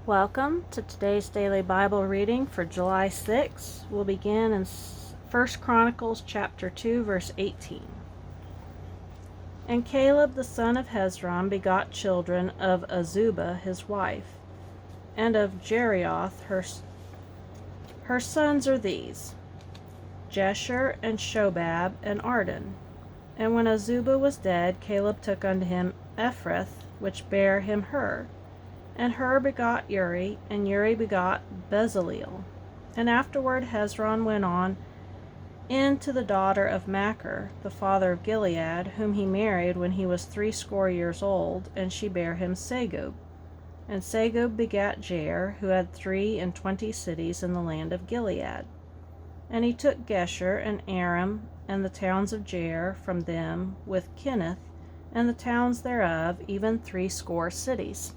Welcome to today's daily Bible reading for July 6. We'll begin in 1 Chronicles chapter 2, verse 18. And Caleb the son of Hezron begot children of Azubah his wife, and of Jerioth her sons are these, Jesher and Shobab and Arden. And when Azubah was dead, Caleb took unto him Ephrath, which bare him Hur. And Hur begot Uri, and Uri begot Bezaleel. And afterward Hezron went on in to the daughter of Machir, the father of Gilead, whom he married when he was 80 years old, and she bare him Segub. And Segub begat Jair, who had 23 cities in the land of Gilead. And he took Gesher and Aram, and the towns of Jair from them, with Kinneth, and the towns thereof, even 80 cities.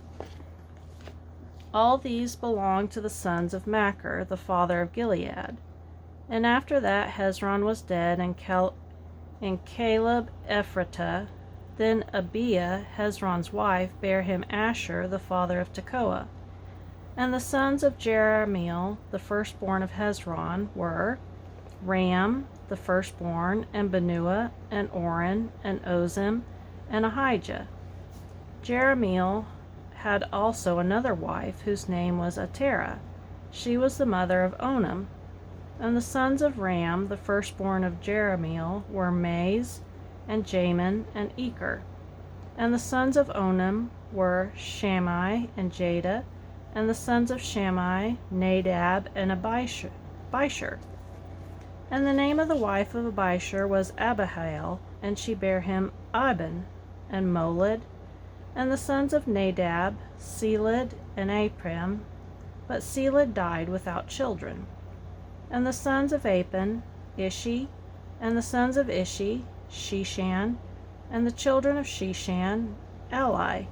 All these belonged to the sons of Machir, the father of Gilead. And after that Hezron was dead, and Caleb Ephratah. Then Abiah, Hezron's wife, bare him Asher, the father of Tekoa. And the sons of Jerahmeel, the firstborn of Hezron, were Ram, the firstborn, and Benua, and Oren, and Ozim, and Ahijah. Jerahmeel had also another wife, whose name was Atera. She was the mother of Onam. And the sons of Ram, the firstborn of Jerahmeel, were Maiz, and Jamin, and Eker. And the sons of Onam were Shammai and Jada, and the sons of Shammai, Nadab, and Abishur. And the name of the wife of Abishur was Abihail, and she bare him Iban, and Molid. And the sons of Nadab, Seled, and Apram, but Seled died without children. And the sons of Apan, Ishi, and the sons of Ishi, Shishan, and the children of Shishan, Eli.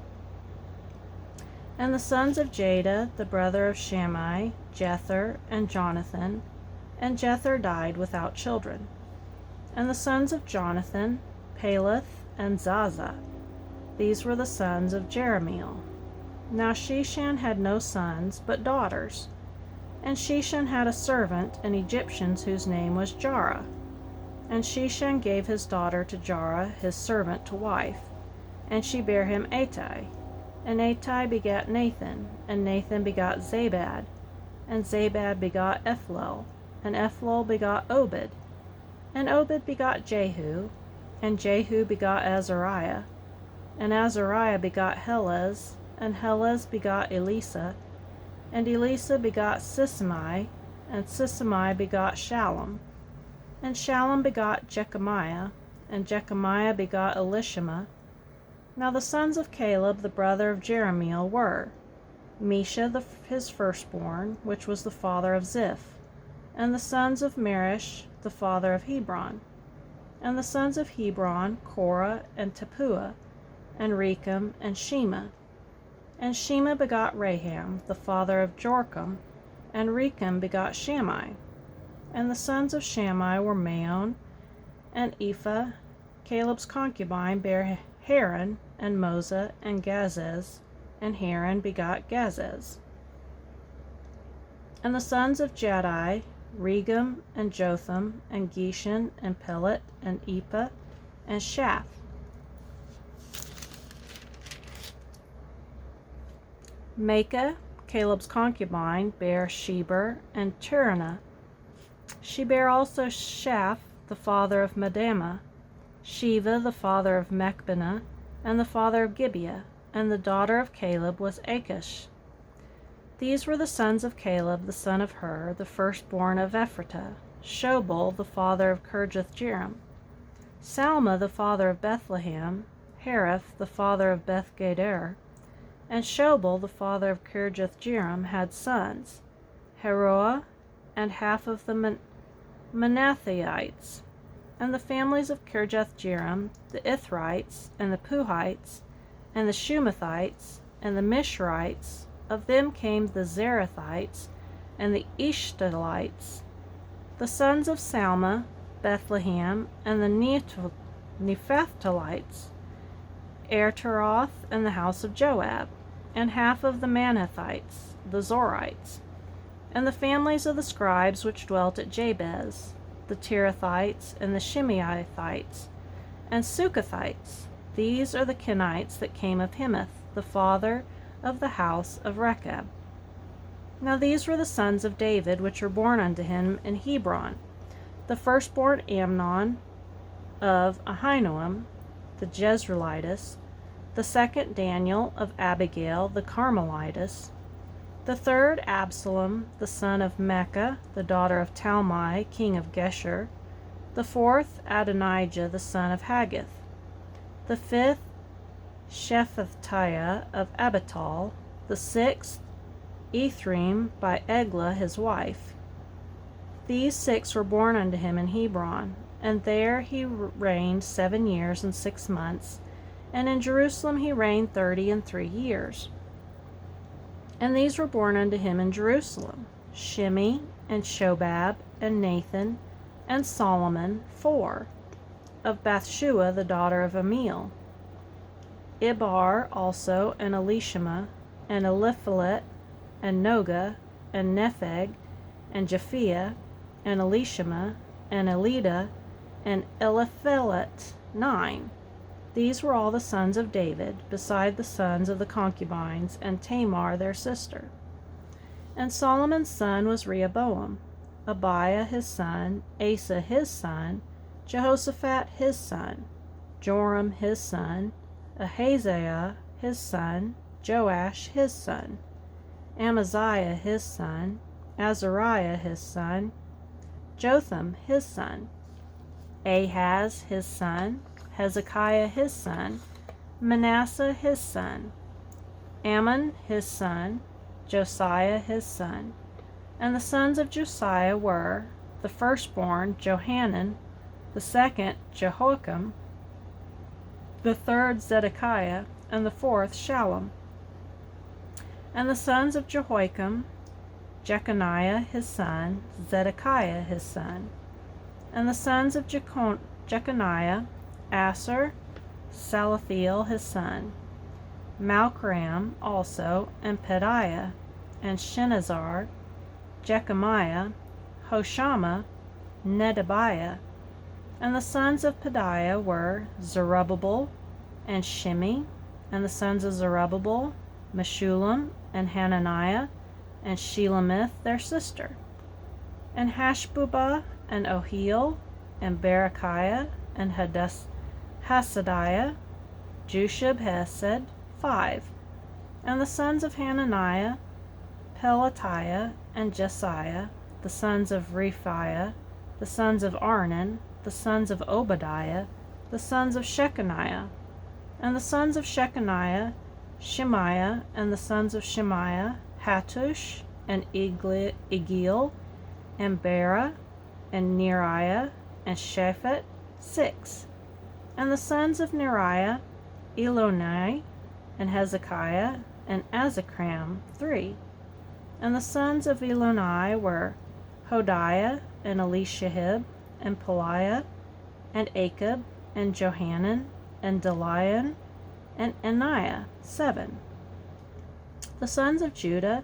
And the sons of Jada, the brother of Shammai, Jether, and Jonathan, and Jether died without children. And the sons of Jonathan, Peleth, and Zaza. These were the sons of Jerahmeel. Now Shishan had no sons, but daughters. And Shishan had a servant, an Egyptian, whose name was Jarah. And Shishan gave his daughter to Jarah, his servant, to wife. And she bare him Attai. And Attai begat Nathan, and Nathan begot Zabad. And Zabad begot Ephlel, and Ephlel begot Obed. And Obed begot Jehu, and Jehu begot Azariah. And Azariah begot Helez, and Helez begot Elisa, and Elisa begot Sisamai, and Sisamai begot Shallum. And Shallum begot Jechamiah, and Jechamiah begot Elishama. Now the sons of Caleb, the brother of Jerahmeel, were Mesha his firstborn, which was the father of Ziph, and the sons of Marish, the father of Hebron. And the sons of Hebron, Korah, and Tappuah, and Rechem, and Shema. And Shema begot Raham, the father of Jorcham, and Rechem begot Shammai. And the sons of Shammai were Maon, and Ephah. Caleb's concubine bare Haran, and Moza, and Gazez, and Haran begot Gazez. And the sons of Jaddai, Regem, and Jotham, and Geshan, and Pelet, and Ephah, and Shath. Maacah, Caleb's concubine, bare Sheber and Tirana. She bare also Shaph, the father of Madama, Sheva, the father of Mechbenah, and the father of Gibeah, and the daughter of Caleb was Achish. These were the sons of Caleb, the son of Hur, the firstborn of Ephratah, Shobal, the father of Kirjath-jearim, Salma, the father of Bethlehem, Hariph, the father of Beth-gader. And Shobal, the father of Kirjath-jearim, had sons, Heroah, and half of the Manasseites. And the families of Kirjath-jearim, the Ithrites, and the Puhites, and the Shumathites, and the Mishrites, of them came the Zarathites, and the Eshtalites. The sons of Salma, Bethlehem, and the Nephtalites, Erteroth, and the house of Joab. and half of the Manhathites, the Zorites, and the families of the scribes which dwelt at Jabez, the Tirathites, and the Shimeathites, and Suchathites. These are the Kenites that came of Hemath, the father of the house of Rechab. Now these were the sons of David which were born unto him in Hebron: the firstborn Amnon of Ahinoam, the Jezreelitess; the second Daniel of Abigail, the Carmelitess; the third Absalom, the son of Mecca, the daughter of Talmai, king of Geshur; the fourth Adonijah, the son of Haggith; the fifth Shephatiah of Abital; the sixth Ephraim by Eglah his wife. These 6 were born unto him in Hebron, and there he reigned 7 years and 6 months, and in Jerusalem he reigned 33 years. And these were born unto him in Jerusalem: Shimei, and Shobab, and Nathan, and Solomon, 4, of Bathshua the daughter of Amiel; Ibar also, and Elishama, and Eliphalet, and Noga, and Nepheg, and Japhia, and Elishama, and Elida, and Eliphalet, 9. These were all the sons of David, beside the sons of the concubines, and Tamar their sister. And Solomon's son was Rehoboam, Abiah his son, Asa his son, Jehoshaphat his son, Joram his son, Ahaziah his son, Joash his son, Amaziah his son, Azariah his son, Jotham his son, Ahaz his son, Hezekiah his son, Manasseh his son, Ammon his son, Josiah his son. And the sons of Josiah were: the firstborn Johanan, the second Jehoiakim, the third Zedekiah, and the fourth Shallum. And the sons of Jehoiakim: Jeconiah his son, Zedekiah his son. And the sons of Jeconiah: Asher, Salathiel his son, Malchram also, and Pedaiah, and Shenazar, Jechemiah, Hoshama, Nedabiah. And the sons of Pedaiah were Zerubbabel and Shimei. And the sons of Zerubbabel: Meshullam, and Hananiah, and Shelemith their sister, and Hashbubah, and Ohiel, and Berechiah, and Hasadiah, Jushab Hesed, 5. And the sons of Hananiah: Pelatiah, and Jesiah. The sons of Rephiah, the sons of Arnan, the sons of Obadiah, the sons of Shechaniah. And the sons of Shechaniah: Shemaiah, and the sons of Shemaiah: Hattush, and Igil, and Bera, and Neriah, and Shaphat, 6. And the sons of Neriah: Elonai, and Hezekiah, and Azikram, 3. And the sons of Elonai were Hodiah, and Elishahib, and Peliah, and Achab, and Johanan, and Delian, and Aniah, 7. The sons of Judah: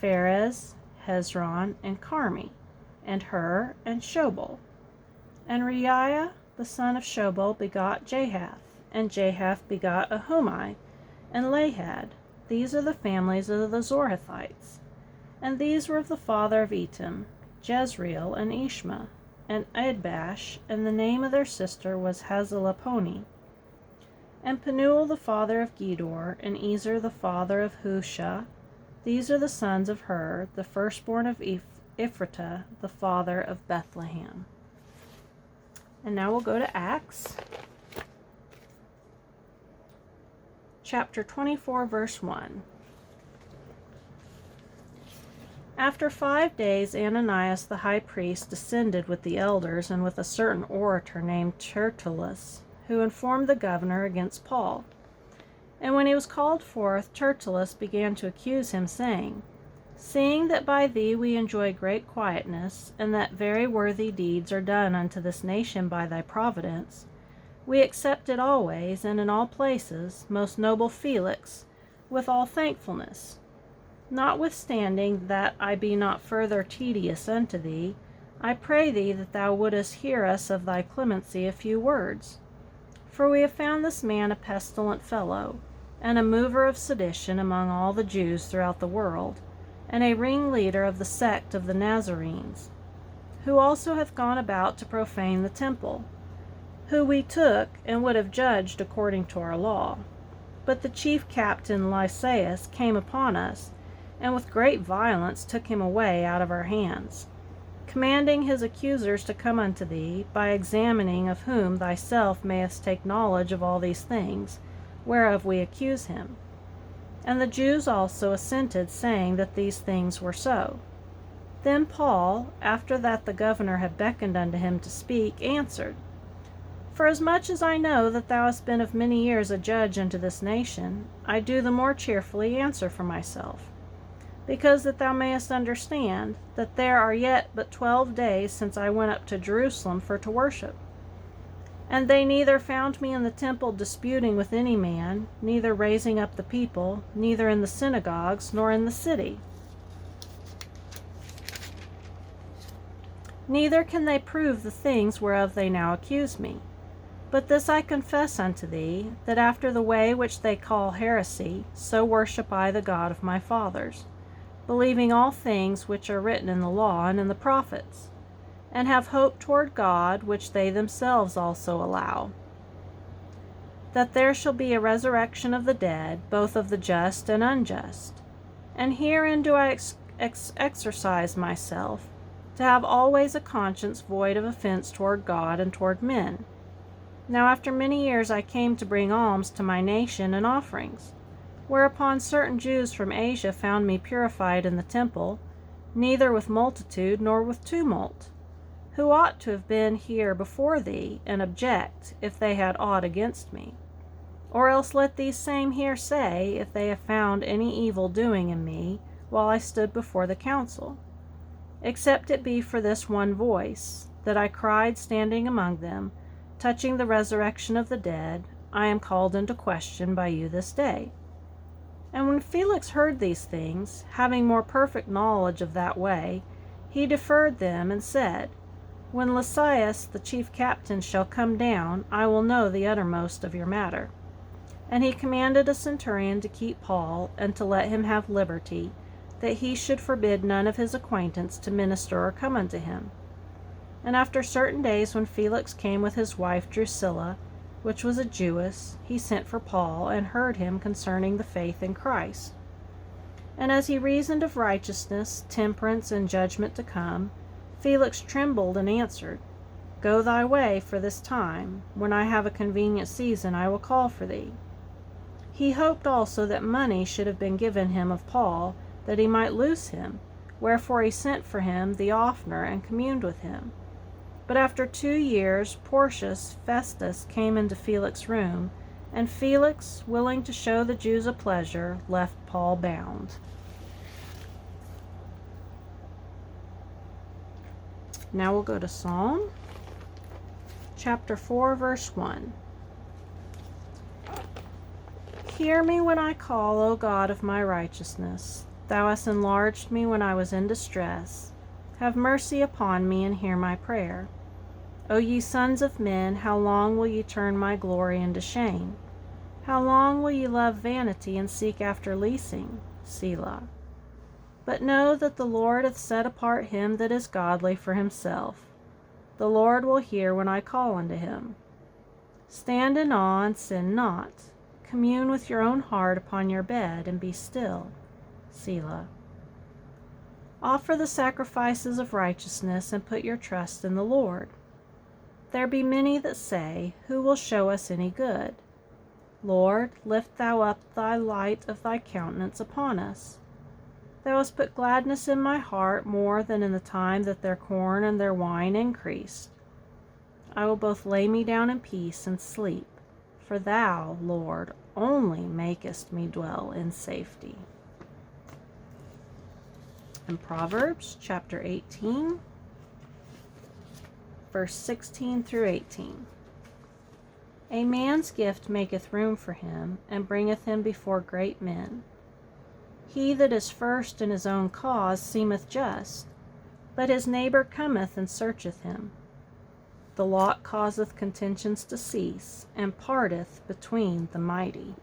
Pharez, Hezron, and Carmi, and Hur, and Shobal. And Reiah the son of Shobal begot Jahath, and Jahath begot Ahumai, and Lahad. These are the families of the Zorathites. And these were of the father of Etam, Jezreel, and Ishma, and Idbash, and the name of their sister was Hazelaponi. And Penuel the father of Gedor, and Ezer the father of Husha. These are the sons of Hur, the firstborn of Ephratah, the father of Bethlehem. And now we'll go to Acts, chapter 24, verse 1. After 5 days, Ananias the high priest descended with the elders and with a certain orator named Tertullus, who informed the governor against Paul. And when he was called forth, Tertullus began to accuse him, saying, Seeing that by thee we enjoy great quietness, and that very worthy deeds are done unto this nation by thy providence, we accept it always and in all places, most noble Felix, with all thankfulness. Notwithstanding that I be not further tedious unto thee, I pray thee that thou wouldest hear us of thy clemency a few words. For we have found this man a pestilent fellow, and a mover of sedition among all the Jews throughout the world, and a ringleader of the sect of the Nazarenes, who also hath gone about to profane the temple, who we took and would have judged according to our law. But the chief captain Lysias came upon us, and with great violence took him away out of our hands, commanding his accusers to come unto thee, by examining of whom thyself mayest take knowledge of all these things, whereof we accuse him. And the Jews also assented, saying that these things were so. Then Paul, after that the governor had beckoned unto him to speak, answered, Forasmuch as I know that thou hast been of many years a judge unto this nation, I do the more cheerfully answer for myself, because that thou mayest understand that there are yet but 12 days since I went up to Jerusalem for to worship. And they neither found me in the temple disputing with any man, neither raising up the people, neither in the synagogues, nor in the city. Neither can they prove the things whereof they now accuse me. But this I confess unto thee, that after the way which they call heresy, so worship I the God of my fathers, believing all things which are written in the law and in the prophets, and have hope toward God, which they themselves also allow, that there shall be a resurrection of the dead, both of the just and unjust. And herein do I exercise myself, to have always a conscience void of offense toward God and toward men. Now after many years I came to bring alms to my nation and offerings, whereupon certain Jews from Asia found me purified in the temple, neither with multitude nor with tumult, who ought to have been here before thee, and object, if they had aught against me. Or else let these same here say, if they have found any evil doing in me, while I stood before the council, except it be for this one voice, that I cried standing among them, touching the resurrection of the dead, I am called into question by you this day. And when Felix heard these things, having more perfect knowledge of that way, he deferred them, and said, When Lysias the chief captain shall come down, I will know the uttermost of your matter. And he commanded a centurion to keep Paul, and to let him have liberty, that he should forbid none of his acquaintance to minister or come unto him. And after certain days, when Felix came with his wife Drusilla, which was a Jewess, he sent for Paul, and heard him concerning the faith in Christ. And as he reasoned of righteousness, temperance, and judgment to come, Felix trembled and answered, Go thy way for this time. When I have a convenient season, I will call for thee. He hoped also that money should have been given him of Paul, that he might loose him, wherefore he sent for him the oftener, and communed with him. But after 2 years, Porcius Festus came into Felix's room, and Felix, willing to show the Jews a pleasure, left Paul bound. Now we'll go to Psalm chapter 4, verse 1. Hear me when I call, O God of my righteousness. Thou hast enlarged me when I was in distress. Have mercy upon me, and hear my prayer. O ye sons of men, how long will ye turn my glory into shame? How long will ye love vanity, and seek after leasing? Selah. But know that the Lord hath set apart him that is godly for himself. The Lord will hear when I call unto him. Stand in awe, and sin not. Commune with your own heart upon your bed, and be still. Selah. Offer the sacrifices of righteousness, and put your trust in the Lord. There be many that say, Who will show us any good? Lord, lift thou up thy light of thy countenance upon us. Thou hast put gladness in my heart more than in the time that their corn and their wine increased. I will both lay me down in peace and sleep, for thou, Lord, only makest me dwell in safety. In Proverbs chapter 18, verse 16 through 18. A man's gift maketh room for him, and bringeth him before great men. He that is first in his own cause seemeth just, but his neighbor cometh and searcheth him. The lot causeth contentions to cease, and parteth between the mighty.